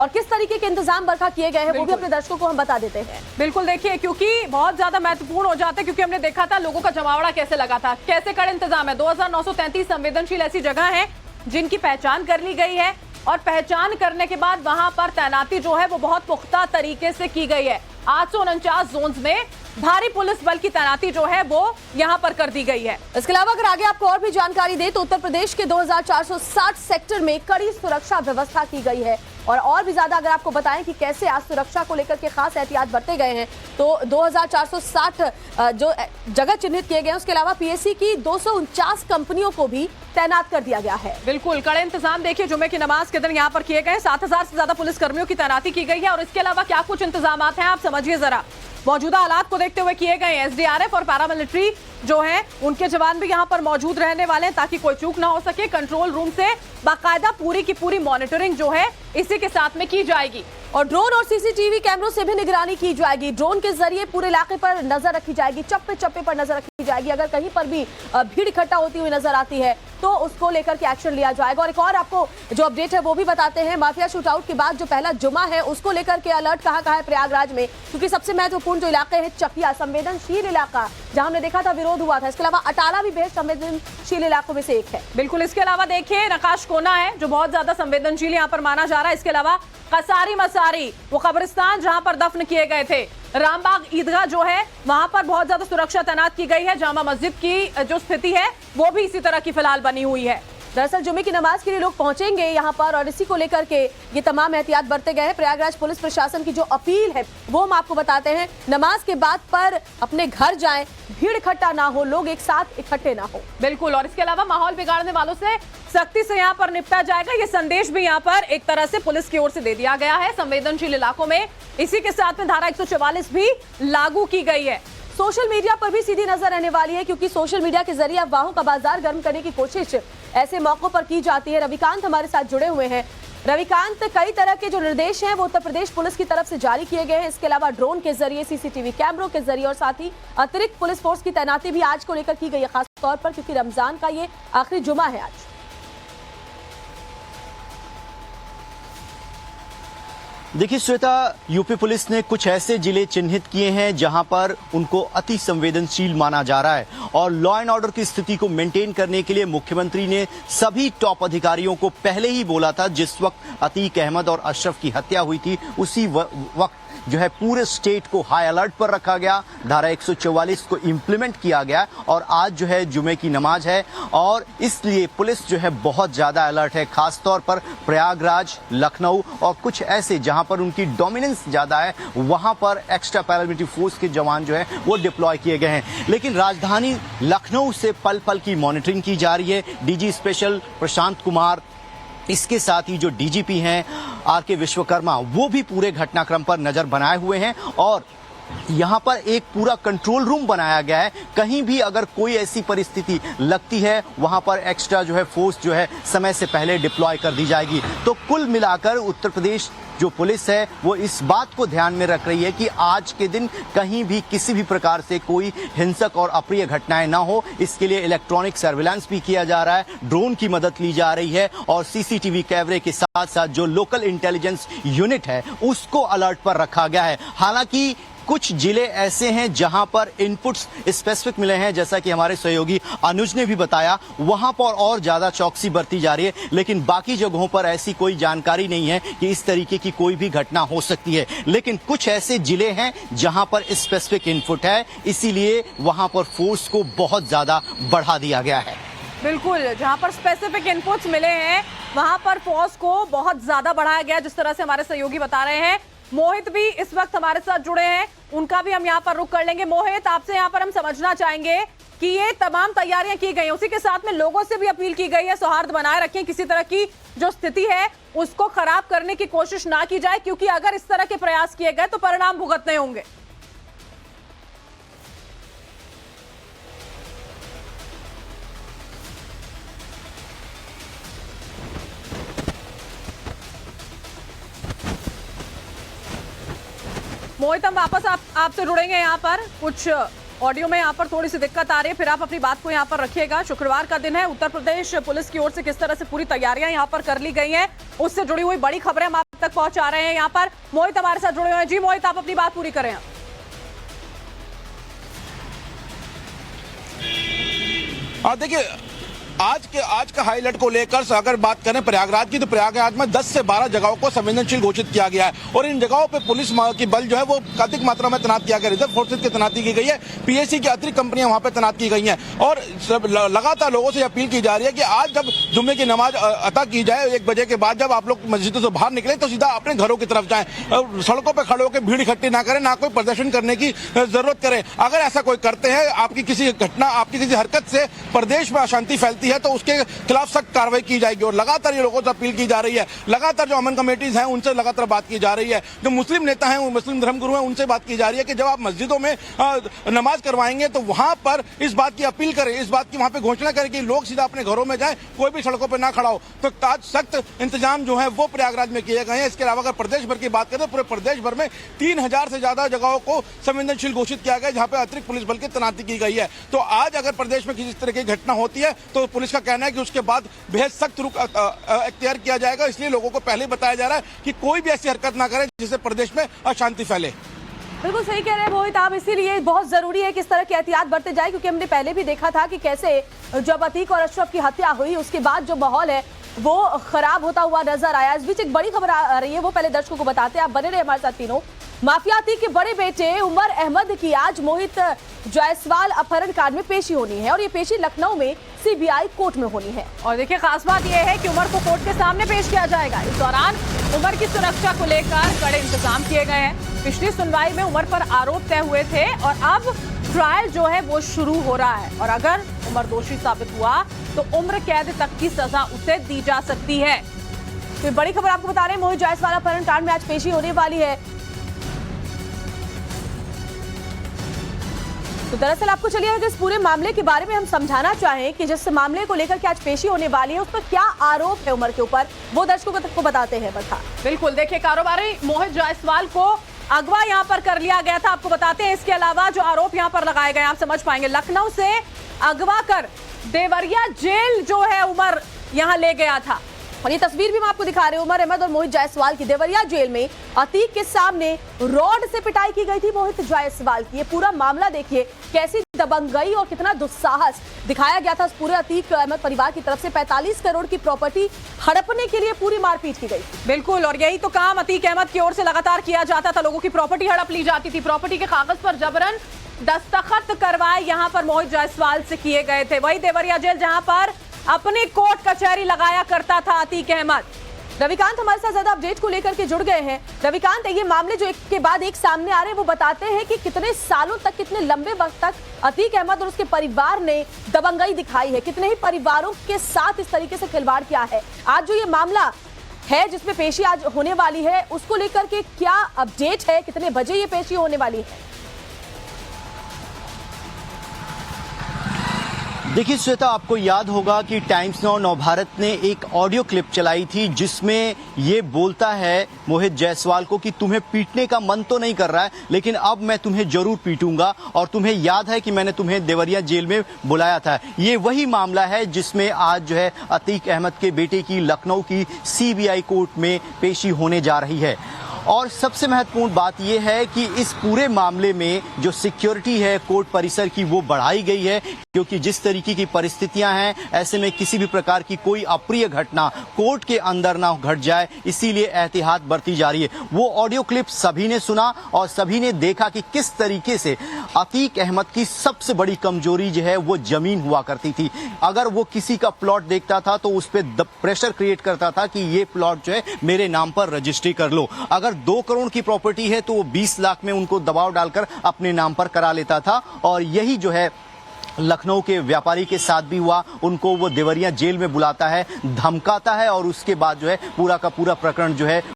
और किस तरीके के इंतजाम बरखा किए गए हैं वो भी अपने दर्शकों को हम बता देते हैं। बिल्कुल, देखिए, क्योंकि बहुत ज्यादा महत्वपूर्ण हो जाता है, क्योंकि हमने देखा था लोगों का जमावड़ा कैसे लगा था, कैसे कड़े इंतजाम है। 2933 संवेदनशील ऐसी जगह है जिनकी पहचान कर ली गई है और पहचान करने के बाद वहां पर तैनाती जो है वो बहुत पुख्ता तरीके से की गई है। 849 जोन्स में भारी पुलिस बल की तैनाती जो है वो यहां पर कर दी गई है। इसके अलावा अगर आगे आपको और भी जानकारी दे तो उत्तर प्रदेश के 2460 सेक्टर में कड़ी सुरक्षा व्यवस्था की गई है। और भी ज्यादा अगर आपको बताएं कि कैसे आज सुरक्षा को लेकर के खास एहतियात बरते गए हैं तो 2460 जो जगह चिन्हित किए गए हैं, उसके अलावा पीएससी की 249 कंपनियों को भी तैनात कर दिया गया है। बिल्कुल, कड़े इंतजाम देखिए जुमे की नमाज के दिन यहाँ पर किए गए। 7000 से ज्यादा पुलिस कर्मियों की तैनाती की गई है। और इसके अलावा क्या कुछ इंतजाम हैं आप समझिए जरा। मौजूदा हालात को देखते हुए किए गए एसडीआरएफ और पैरामिलिट्री जो है उनके जवान भी यहां पर मौजूद रहने वाले हैं ताकि कोई चूक ना हो सके। कंट्रोल रूम से बाकायदा पूरी की पूरी मॉनिटरिंग जो है इसी के साथ में की जाएगी और ड्रोन और सीसीटीवी कैमरों से भी निगरानी की जाएगी। ड्रोन के जरिए पूरे इलाके पर नजर रखी जाएगी, चप्पे चप्पे पर नजर रखी जाएगी। अगर कहीं पर भी भीड़ इकट्ठा होती हुई नजर आती है तो उसको लेकर के एक्शन लिया जाएगा। और एक और आपको जो अपडेट है वो भी बताते हैं। माफिया शूटआउट के बाद जो पहला जुमा है उसको लेकर के अलर्ट कहां है प्रयागराज में, क्योंकि सबसे महत्वपूर्ण जो इलाके हैं चकिया, संवेदनशील इलाका जहां हमने देखा था विरोध हुआ था। इसके अलावा अटाला भी बेहद संवेदनशील इलाकों में से एक है। बिल्कुल, इसके अलावा देखिए नकाश कोना है जो बहुत ज्यादा संवेदनशील यहाँ पर माना जा रहा है। इसके अलावा कसारी मसारी वो कब्रिस्तान जहां पर दफन किए गए थे, रामबाग ईदगाह जो है वहां पर बहुत ज्यादा सुरक्षा तैनात की गई है। जामा मस्जिद की जो स्थिति है वो भी इसी तरह की फिलहाल बनी हुई है। दरअसल जुमे की नमाज के लिए लोग पहुंचेंगे यहाँ पर और इसी को लेकर के ये तमाम एहतियात बरते गए हैं। प्रयागराज पुलिस प्रशासन की जो अपील है वो हम आपको बताते हैं। नमाज के बाद पर अपने घर जाएं, भीड़ इकट्ठा ना हो, लोग एक साथ इकट्ठे ना हो। बिल्कुल, और इसके अलावा माहौल बिगाड़ने वालों से सख्ती से यहाँ पर निपटा जाएगा। ये संदेश भी यहाँ पर एक तरह से पुलिस की ओर से दे दिया गया है संवेदनशील इलाकों में। इसी के साथ में धारा 144 भी लागू की गई है। सोशल मीडिया पर भी सीधी नजर रहने वाली है, क्योंकि सोशल मीडिया के जरिए अफवाहों का बाजार गर्म करने की कोशिश ऐसे मौकों पर की जाती है। रविकांत हमारे साथ जुड़े हुए हैं। रविकांत, कई तरह के जो निर्देश हैं वो उत्तर प्रदेश पुलिस की तरफ से जारी किए गए हैं। इसके अलावा ड्रोन के जरिए, सीसीटीवी कैमरों के जरिए और साथ ही अतिरिक्त पुलिस फोर्स की तैनाती भी आज को लेकर की गई है, खासतौर पर क्योंकि रमजान का ये आखिरी जुमा है आज। देखिए श्वेता, यूपी पुलिस ने कुछ ऐसे जिले चिन्हित किए हैं जहां पर उनको अति संवेदनशील माना जा रहा है और लॉ एंड ऑर्डर की स्थिति को मेंटेन करने के लिए मुख्यमंत्री ने सभी टॉप अधिकारियों को पहले ही बोला था। जिस वक्त अतीक अहमद और अशरफ की हत्या हुई थी उसी वक्त जो है पूरे स्टेट को हाई अलर्ट पर रखा गया, धारा 144 को इंप्लीमेंट किया गया और आज जो है जुमे की नमाज है और इसलिए पुलिस जो है बहुत ज्यादा अलर्ट है। खासतौर पर प्रयागराज, लखनऊ और कुछ ऐसे जहां पर उनकी डोमिनेंस ज्यादा है वहां पर एक्स्ट्रा पैरामिलिट्री फोर्स के जवान जो है वो डिप्लॉय किए गए हैं। लेकिन राजधानी लखनऊ से पल पल की मॉनिटरिंग की जा रही है। डीजी स्पेशल प्रशांत कुमार, इसके साथ ही जो डीजीपी हैं आर.के. विश्वकर्मा, वो भी पूरे घटनाक्रम पर नजर बनाए हुए हैं और यहाँ पर एक पूरा कंट्रोल रूम बनाया गया है। कहीं भी अगर कोई ऐसी परिस्थिति लगती है वहां पर एक्स्ट्रा जो है फोर्स जो है समय से पहले डिप्लॉय कर दी जाएगी। तो कुल मिलाकर उत्तर प्रदेश जो पुलिस है वो इस बात को ध्यान में रख रही है कि आज के दिन कहीं भी किसी भी प्रकार से कोई हिंसक और अप्रिय घटनाएं ना हो। इसके लिए इलेक्ट्रॉनिक सर्विलांस भी किया जा रहा है, ड्रोन की मदद ली जा रही है और सीसीटीवी कैमरे के साथ साथ जो लोकल इंटेलिजेंस यूनिट है उसको अलर्ट पर रखा गया है। हालांकि कुछ जिले ऐसे हैं जहां पर इनपुट्स स्पेसिफिक मिले हैं, जैसा कि हमारे सहयोगी अनुज ने भी बताया, वहां पर और ज्यादा चौकसी बरती जा रही है। लेकिन बाकी जगहों पर ऐसी कोई जानकारी नहीं है कि इस तरीके की कोई भी घटना हो सकती है। लेकिन कुछ ऐसे जिले हैं जहां पर स्पेसिफिक इनपुट है, इसीलिए वहां पर फोर्स को बहुत ज्यादा बढ़ा दिया गया है। बिल्कुल, जहां पर स्पेसिफिक इनपुट्स मिले हैं वहां पर फोर्स को बहुत ज्यादा बढ़ाया गया, जिस तरह से हमारे सहयोगी बता रहे हैं। मोहित भी इस वक्त हमारे साथ जुड़े हैं, उनका भी हम यहाँ पर रुख कर लेंगे। मोहित, आपसे यहाँ पर हम समझना चाहेंगे कि ये तमाम तैयारियां की गई हैं, उसी के साथ में लोगों से भी अपील की गई है सौहार्द बनाए रखें, किसी तरह की जो स्थिति है उसको खराब करने की कोशिश ना की जाए, क्योंकि अगर इस तरह के प्रयास किए गए तो परिणाम भुगतने होंगे। मोहित, हम वापस आपसे जुड़ेंगे। यहाँ पर कुछ ऑडियो में यहाँ पर थोड़ी सी दिक्कत आ रही है, फिर आप अपनी बात को यहाँ पर रखिएगा। शुक्रवार का दिन है, उत्तर प्रदेश पुलिस की ओर से किस तरह से पूरी तैयारियां यहाँ पर कर ली गई हैं उससे जुड़ी हुई बड़ी खबरें हम तक पहुंचा रहे हैं। यहाँ पर मोहित हमारे साथ जुड़े हुए हैं। जी मोहित, आप अपनी बात पूरी करें। देखिए, आज का हाईलाइट को लेकर अगर बात करें प्रयागराज की, तो प्रयागराज में 10 से 12 जगहों को संवेदनशील घोषित किया गया है और इन जगहों पे पुलिस की बल जो है वो अधिक मात्रा में तैनात किया गया। रिजर्व फोर्सेज की तैनाती की गई है, पीएसी की अतिरिक्त कंपनियां वहां पे तैनात की गई हैं और लगातार लोगों से अपील की जा रही है कि आज जब जुम्मे की नमाज अता की जाए 1 बजे के बाद, जब आप लोग मस्जिदों से बाहर निकले तो सीधा अपने घरों की तरफ जाएं, सड़कों पर खड़े होकर भीड़ इकट्ठी ना करें, ना कोई प्रदर्शन करने की जरूरत करें। अगर ऐसा कोई करते हैं, आपकी किसी घटना, आपकी किसी हरकत से प्रदेश में अशांति फैलती है तो उसके खिलाफ सख्त कार्रवाई की जाएगी। और लगातार ये लोगों से अपील की जा रही है, लगातार जो अमन कमेटीज हैं उनसे लगातार बात की जा रही है, जो मुस्लिम नेता हैं, मुस्लिम धर्मगुरु हैं, उनसे बात की जा रही है कि जब आप मस्जिदों में नमाज करवाएंगे तो वहां पर इस बात की अपील करें, इस बात की वहां पे घोषणा करें कि लोग सीधा अपने घरों में जाएं, कोई भी सड़कों पर ना खड़ा हो। तो आज सख्त इंतजाम जो है वो प्रयागराज में किए गए हैं। इसके अलावा अगर प्रदेश भर की बात करें तो पूरे प्रदेश भर में 3000 से ज्यादा जगहों को संवेदनशील घोषित किया गया, जहां पे अतिरिक्त पुलिस बल की तैनाती की गई है। तो आज अगर प्रदेश में किसी तरह की घटना होती है तो पुलिस का कहना है कि उसके बाद बेहद सख्त रुख अख्तियार किया जाएगा। इसलिए लोगों को पहले बताया जा रहा है कि कोई भी ऐसी हरकत ना करे जिससे प्रदेश में अशांति फैले। बिल्कुल सही कह रहे हैं मोहित आप, इसीलिए बहुत जरूरी है कि इस तरह की एहतियात बरते जाए, क्योंकि हमने पहले भी देखा था कि कैसे जब अतीक और अशरफ की हत्या हुई उसके बाद जो माहौल है वो खराब होता हुआ नजर आया। इस बीच एक बड़ी खबर आ रही है, वो पहले दर्शकों को बताते हैं, आप बने रहे हमारे साथ तीनों। माफिया अतीक के बड़े बेटे उमर अहमद की आज मोहित जायसवाल अपहरण कांड में पेशी होनी है और ये पेशी लखनऊ में सीबीआई कोर्ट में होनी है। और देखिए, खास बात यह है कि उमर को कोर्ट के सामने पेश किया जाएगा। इस दौरान उमर की सुरक्षा को लेकर कड़े इंतजाम किए गए हैं। पिछली सुनवाई में उमर पर आरोप तय हुए थे और अब ट्रायल जो है वो शुरू हो रहा है और अगर उमर दोषी साबित हुआ तो उम्र कैद तक की सजा उसे दी जा सकती है। तो बड़ी खबर आपको बता रहे हैं, मोहित जायसवाल अपहरण कांड में आज पेशी होने वाली है। तो दरअसल आपको चलिए इस पूरे मामले के बारे में हम समझाना चाहें कि जिस मामले को लेकर के आज पेशी होने वाली है उस पर क्या आरोप है उमर के ऊपर, वो दर्शकों को बताते हैं। बिल्कुल, देखिए, कारोबारी मोहित जायसवाल को अगवा यहाँ पर कर लिया गया था, आपको बताते हैं। इसके अलावा जो आरोप यहाँ पर लगाए गए आप समझ पाएंगे। लखनऊ से अगवा कर देवरिया जेल जो है उमर यहाँ ले गया था और ये तस्वीर भी मैं आपको दिखा रही हूँ। उमर अहमद और मोहित जायसवाल की देवरिया जेल में अतीक के सामने रॉड से पिटाई की गई थी मोहित जायसवाल की। ये पूरा मामला देखिए, कैसी दबंगई और कितना दुस्साहस दिखाया गया था। पूरे अतीक अहमद परिवार की तरफ से 45 करोड़ की प्रॉपर्टी हड़पने के लिए पूरी मारपीट की गई। बिल्कुल, और यही तो काम अतीक अहमद की ओर से लगातार किया जाता था। लोगों की प्रॉपर्टी हड़प ली जाती थी, प्रॉपर्टी के कागज पर जबरन दस्तखत करवाए यहाँ पर मोहित जायसवाल से किए गए थे। वही देवरिया जेल जहाँ पर अपनी कोर्ट कचहरी लगाया करता था अतीक अहमद। रविकांत हमारे साथ ज्यादा अपडेट को लेकर के जुड़ गए हैं। रविकांत, ये मामले जो एक के बाद एक सामने आ रहे हैं वो बताते हैं कि कितने सालों तक, कितने लंबे वक्त तक अतीक अहमद और उसके परिवार ने दबंगई दिखाई है, कितने ही परिवारों के साथ इस तरीके से खिलवाड़ किया है। आज जो ये मामला है जिसमें पेशी आज होने वाली है उसको लेकर के क्या अपडेट है, कितने बजे ये पेशी होने वाली है? देखिए श्वेता, आपको याद होगा कि टाइम्स नाउ नवभारत ने एक ऑडियो क्लिप चलाई थी जिसमें ये बोलता है मोहित जायसवाल को कि तुम्हें पीटने का मन तो नहीं कर रहा है लेकिन अब मैं तुम्हें जरूर पीटूंगा और तुम्हें याद है कि मैंने तुम्हें देवरिया जेल में बुलाया था। ये वही मामला है जिसमें आज जो है अतीक अहमद के बेटे की लखनऊ की सीबीआई कोर्ट में पेशी होने जा रही है। और सबसे महत्वपूर्ण बात यह है कि इस पूरे मामले में जो सिक्योरिटी है कोर्ट परिसर की वो बढ़ाई गई है, क्योंकि जिस तरीके की परिस्थितियां हैं ऐसे में किसी भी प्रकार की कोई अप्रिय घटना कोर्ट के अंदर ना घट जाए, इसीलिए एहतियात बरती जा रही है। वो ऑडियो क्लिप सभी ने सुना और सभी ने देखा कि किस तरीके से अतीक अहमद की सबसे बड़ी कमजोरी जो है वो जमीन हुआ करती थी। अगर वो किसी का प्लॉट देखता था तो उस पर प्रेशर क्रिएट करता था कि ये प्लॉट जो है मेरे नाम पर रजिस्ट्री कर लो। अगर 2 करोड़ की प्रॉपर्टी है तो वो 20 लाख में उनको दबाव डालकर अपने नाम पर करा लेता था। और यही जो है लखनऊ के व्यापारी के साथ भी हुआ। उनको वो देवरिया जेल में बुलाता है, धमकाता है और उसके बाद जो है पूरा का पूरा प्रकरण जो है